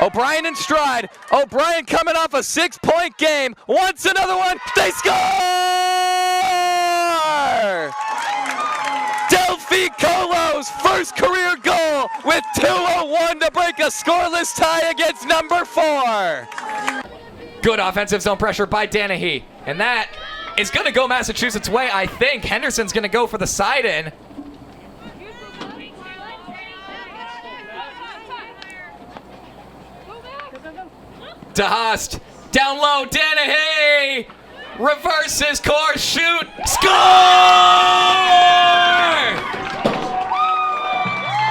O'Brien in stride. O'Brien coming off a 6-point game. Wants another one. They score! Delphi Colo's first career goal with 2:01 to break a scoreless tie against number 4. Good offensive zone pressure by Danahy. And that is going to go Massachusetts' way, I think. Henderson's going to go for the side-in. DeHaast, down low, Danahy! Reverses course, shoot, score!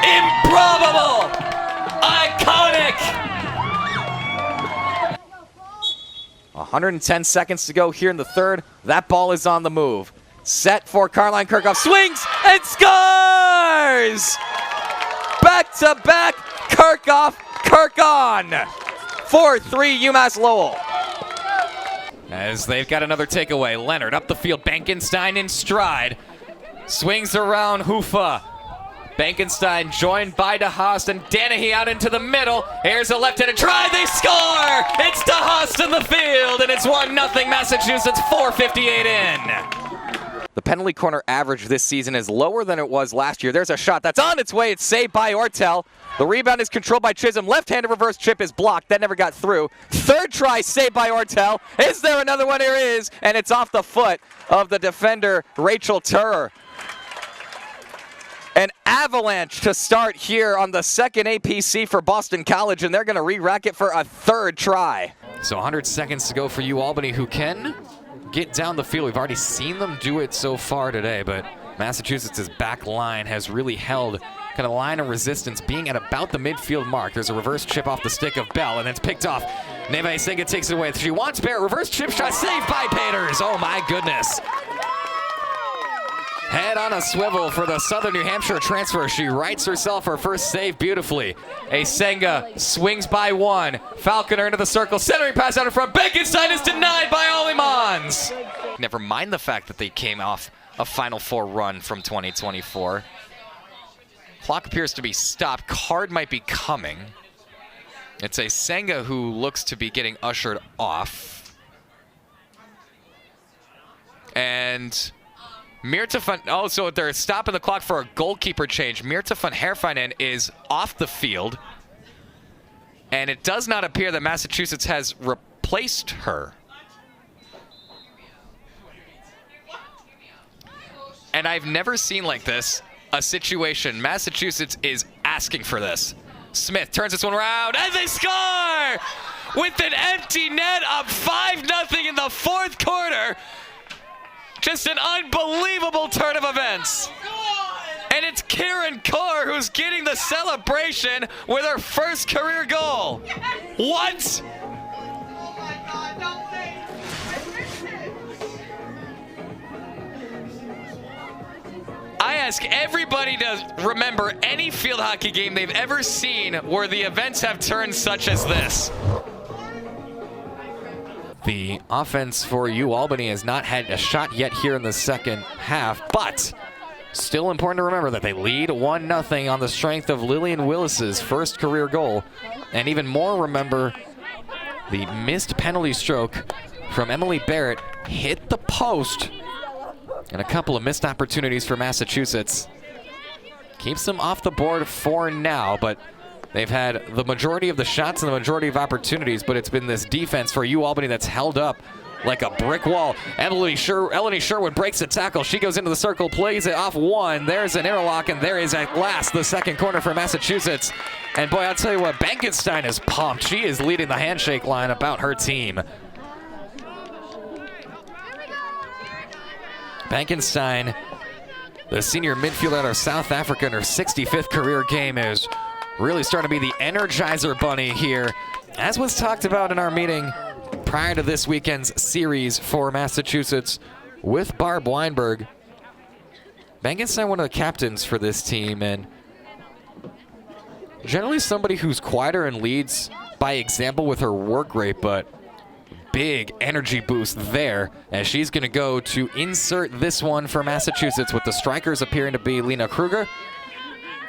Improbable! Iconic! 110 seconds to go here in the third. That ball is on the move. Set for Caroline Kirchhoff. Swings and scores! Back-to-back Kirchhoff, Kirk-on. 4-3 UMass Lowell. As they've got another takeaway. Leonard up the field. Bankenstein in stride. Swings around Hufa. Bankenstein joined by DeHaast and Danahy out into the middle. Here's a left-handed try. They score! It's DeHaast in the field, and it's 1-0 Massachusetts, 4:58 in. The penalty corner average this season is lower than it was last year. There's a shot that's on its way. It's saved by Ortel. The rebound is controlled by Chisholm. Left-handed reverse chip is blocked. That never got through. Third try saved by Ortel. Is there another one? There is, and it's off the foot of the defender, Rachel Turer. An avalanche to start here on the second APC for Boston College, and they're going to re-rack it for a third try. So 100 seconds to go for UAlbany, who can get down the field. We've already seen them do it so far today, but Massachusetts' back line has really held kind of line of resistance, being at about the midfield mark. There's a reverse chip off the stick of Bell, and it's picked off. Neva Senga takes it away. She wants Barrett. Reverse chip shot saved by Paters. Oh my goodness. Head on a swivel for the Southern New Hampshire transfer. She writes herself her first save beautifully. Senga swings by one. Falconer into the circle. Centering pass out in front. Bankenstein is denied by Olimans. Never mind the fact that they came off a Final Four run from 2024. Clock appears to be stopped. Card might be coming. It's a Senga who looks to be getting ushered off. And Mirta van, so they're stopping the clock for a goalkeeper change. Mirta van Herfijnen is off the field. And it does not appear that Massachusetts has replaced her. And I've never seen like this a situation. Massachusetts is asking for this. Smith turns this one around and they score! With an empty net, up 5-0 in the fourth quarter. Just an unbelievable turn of events. And it's Karen Kaur who's getting the celebration with her first career goal. What? I ask everybody to remember any field hockey game they've ever seen where the events have turned such as this. The offense for UAlbany has not had a shot yet here in the second half, but still important to remember that they lead 1-0 on the strength of Lillian Willis's first career goal. And even more, remember the missed penalty stroke from Emily Barrett hit the post, and a couple of missed opportunities for Massachusetts. Keeps them off the board for now, but they've had the majority of the shots and the majority of opportunities, but it's been this defense for UAlbany that's held up like a brick wall. Eleni Sherwood breaks the tackle. She goes into the circle, plays it off one. There's an interlock, and there is at last the second corner for Massachusetts. And boy, I'll tell you what, Bankenstein is pumped. She is leading the handshake line about her team. Bankenstein, the senior midfielder out of South Africa in her 65th career game, is really starting to be the Energizer Bunny here. As was talked about in our meeting prior to this weekend's series for Massachusetts with Barb Weinberg, Bankenstein, one of the captains for this team, and generally somebody who's quieter and leads by example with her work rate, but big energy boost there as she's going to go to insert this one for Massachusetts, with the strikers appearing to be Lena Kruger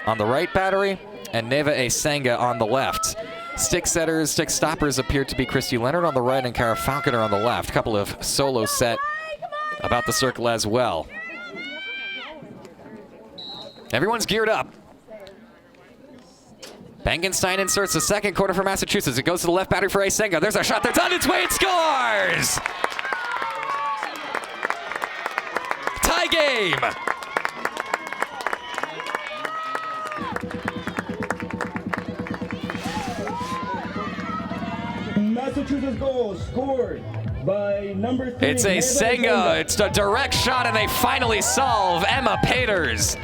on the right battery and Neva Senga on the left. Stick setters, stick stoppers appear to be Christy Leonard on the right and Kara Falconer on the left. Couple of solos set about the circle as well. Everyone's geared up. Bankenstein inserts the second quarter for Massachusetts. It goes to the left battery for Asenga. There's a shot that's on its way. It scores! Tie game! Massachusetts goal scored by number 3. It's Asenga. It's a direct shot, and they finally solve. Emma Paters.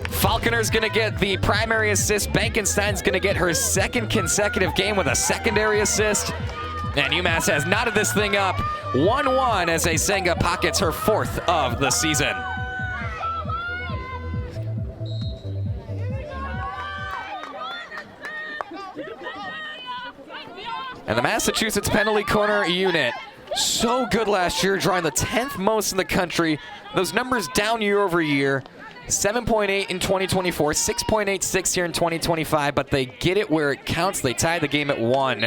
Falconer's going to get the primary assist. Bankenstein's going to get her second consecutive game with a secondary assist. And UMass has knotted this thing up 1-1 as Asenga pockets her 4th of the season. And the Massachusetts penalty corner unit, so good last year, drawing the 10th most in the country. Those numbers down year over year. 7.8 in 2024, 6.86 here in 2025, but they get it where it counts. They tie the game at 1.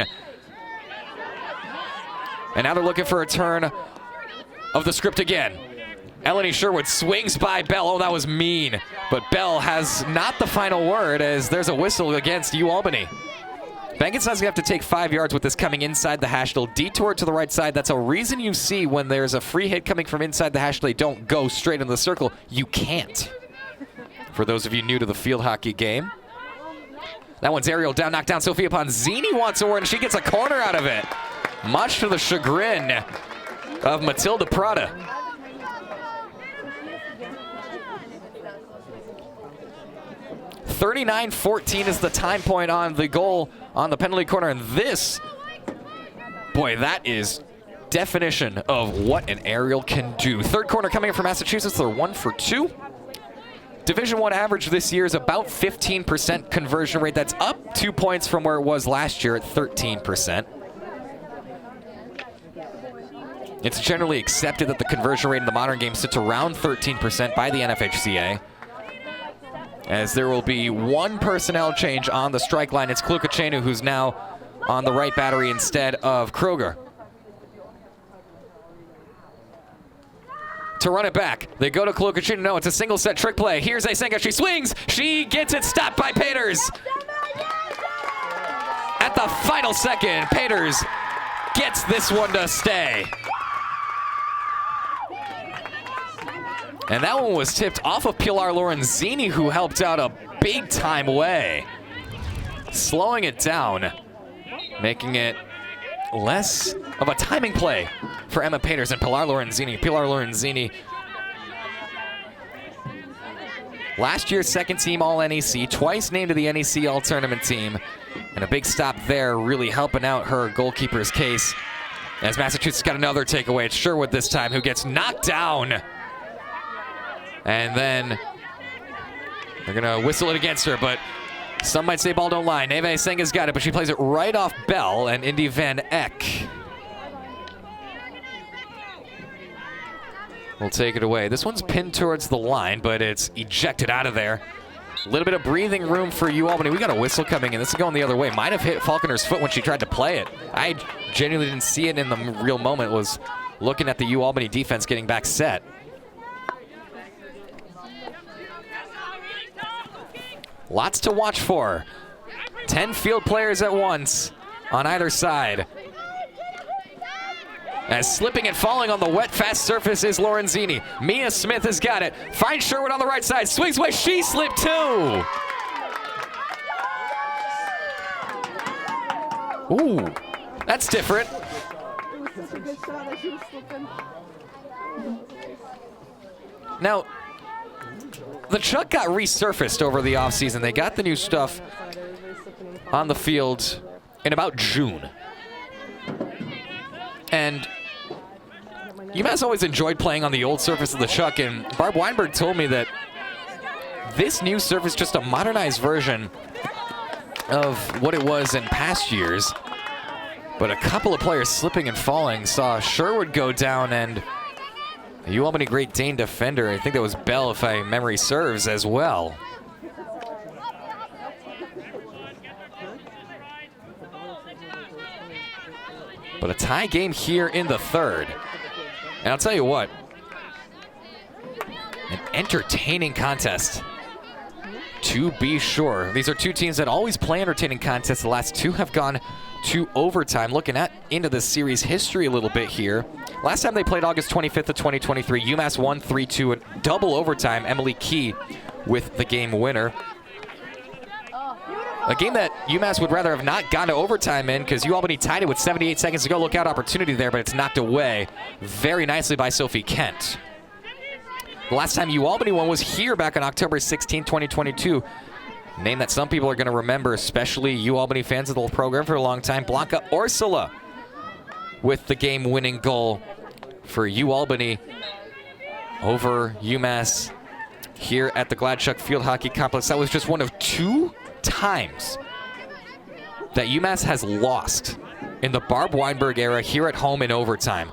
And now they're looking for a turn of the script again. Eleni Sherwood swings by Bell. Oh, that was mean. But Bell has not the final word as there's a whistle against UAlbany. Bankenstein's going to have to take 5 yards with this coming inside the hash. They'll detour to the right side. That's a reason you see when there's a free hit coming from inside the hash, they don't go straight into the circle. You can't. For those of you new to the field hockey game. That one's aerial down, knocked down. Sophia Ponzini wants a word, and she gets a corner out of it. Much to the chagrin of Matilda Prada. .39-14 is the time point on the goal on the penalty corner, and this, boy, that is definition of what an aerial can do. Third corner coming in for Massachusetts. They're 1 for 2. Division I average this year is about 15% conversion rate. That's up 2 points from where it was last year at 13%. It's generally accepted that the conversion rate in the modern game sits around 13% by the NFHCA. As there will be one personnel change on the strike line. It's Klukachenu, who's now on the right battery instead of Kroger. To run it back, they go to Klukachenu. No, it's a single set trick play. Here's Asenga. She swings. She gets it stopped by Paters. At the final second, Paters gets this one to stay. And that one was tipped off of Pilar Lorenzini, who helped out a big-time way. Slowing it down, making it less of a timing play for Emma Paters and Pilar Lorenzini. Pilar Lorenzini, last year's second team All-NEC, twice named to the NEC All-Tournament team, and a big stop there really helping out her goalkeeper's case. As Massachusetts got another takeaway, it's Sherwood this time who gets knocked down. And then they're going to whistle it against her, but some might say ball don't lie. Neve Asenga's got it, but she plays it right off Bell and Indy Van Eck will take it away. This one's pinned towards the line, but it's ejected out of there. A little bit of breathing room for UAlbany. We got a whistle coming in. This is going the other way. Might have hit Falconer's foot when she tried to play it. I genuinely didn't see it in the real moment. Was looking at the UAlbany defense getting back set. Lots to watch for. 10 field players at once on either side. As slipping and falling on the wet, fast surface is Lorenzini. Mia Smith has got it. Finds Sherwood on the right side. Swings away. She slipped too. Ooh, that's different. Now, the Chuck got resurfaced over the offseason. They got the new stuff on the field in about June. And UMass always enjoyed playing on the old surface of the Chuck, and Barb Weinberg told me that this new surface is just a modernized version of what it was in past years. But a couple of players slipping and falling saw Sherwood go down, and a UAlbany Great Dane defender, I think that was Bell if my memory serves as well. But a tie game here in the third. And I'll tell you what, an entertaining contest, to be sure. These are two teams that always play entertaining contests. The last two have gone to overtime. Looking into this series history a little bit here. Last time they played August 25th of 2023, UMass won 3-2 in double overtime. Emily Key with the game winner. A game that UMass would rather have not gone to overtime in because UAlbany tied it with 78 seconds to go. Look out opportunity there, but it's knocked away very nicely by Sophie Kent. The last time UAlbany won was here back on October 16, 2022. A name that some people are going to remember, especially UAlbany fans of the program for a long time. Blanca Orsula with the game-winning goal for UAlbany over UMass here at the Gladchuck Field Hockey Complex. That was just one of 2 times that UMass has lost in the Barb Weinberg era here at home in overtime.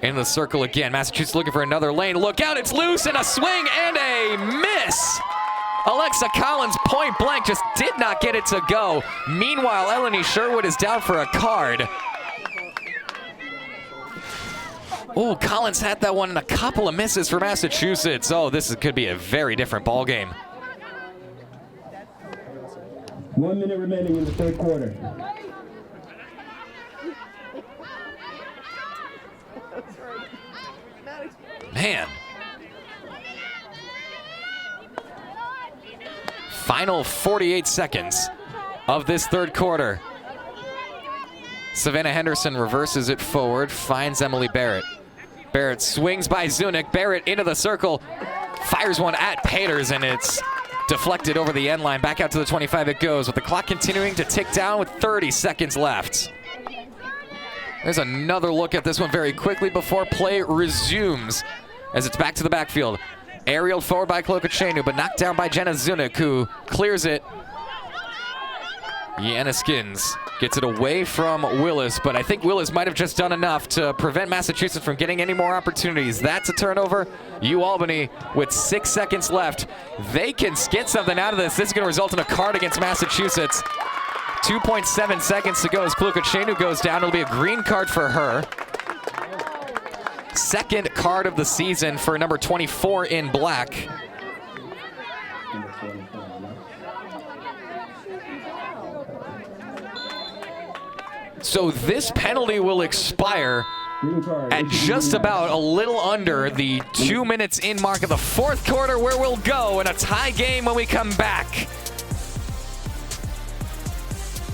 In the circle again, Massachusetts looking for another lane. Look out, it's loose, and a swing and a miss. Alexa Collins, point blank, just did not get it to go. Meanwhile, Eleni Sherwood is down for a card. Oh, Collins had that one and a couple of misses for Massachusetts. Oh, could be a very different ball game. 1 minute remaining in the third quarter. Man. Final 48 seconds of this third quarter. Savannah Henderson reverses it forward, finds Emily Barrett. Barrett swings by Zunick. Barrett into the circle, fires one at Paters, and it's deflected over the end line. Back out to the 25 it goes, with the clock continuing to tick down with 30 seconds left. There's another look at this one very quickly before play resumes, as it's back to the backfield. Aerialed forward by Klokachenu, but knocked down by Jenna Zunick, who clears it. Yana Skins gets it away from Willis, but I think Willis might have just done enough to prevent Massachusetts from getting any more opportunities. That's a turnover. UAlbany with 6 seconds left. They can get something out of this. This is going to result in a card against Massachusetts. 2.7 seconds to go as Klokachenu goes down. It'll be a green card for her. Second card of the season for number 24 in black. So this penalty will expire at just about a little under the 2 minutes in mark of the fourth quarter, where we'll go in a tie game when we come back.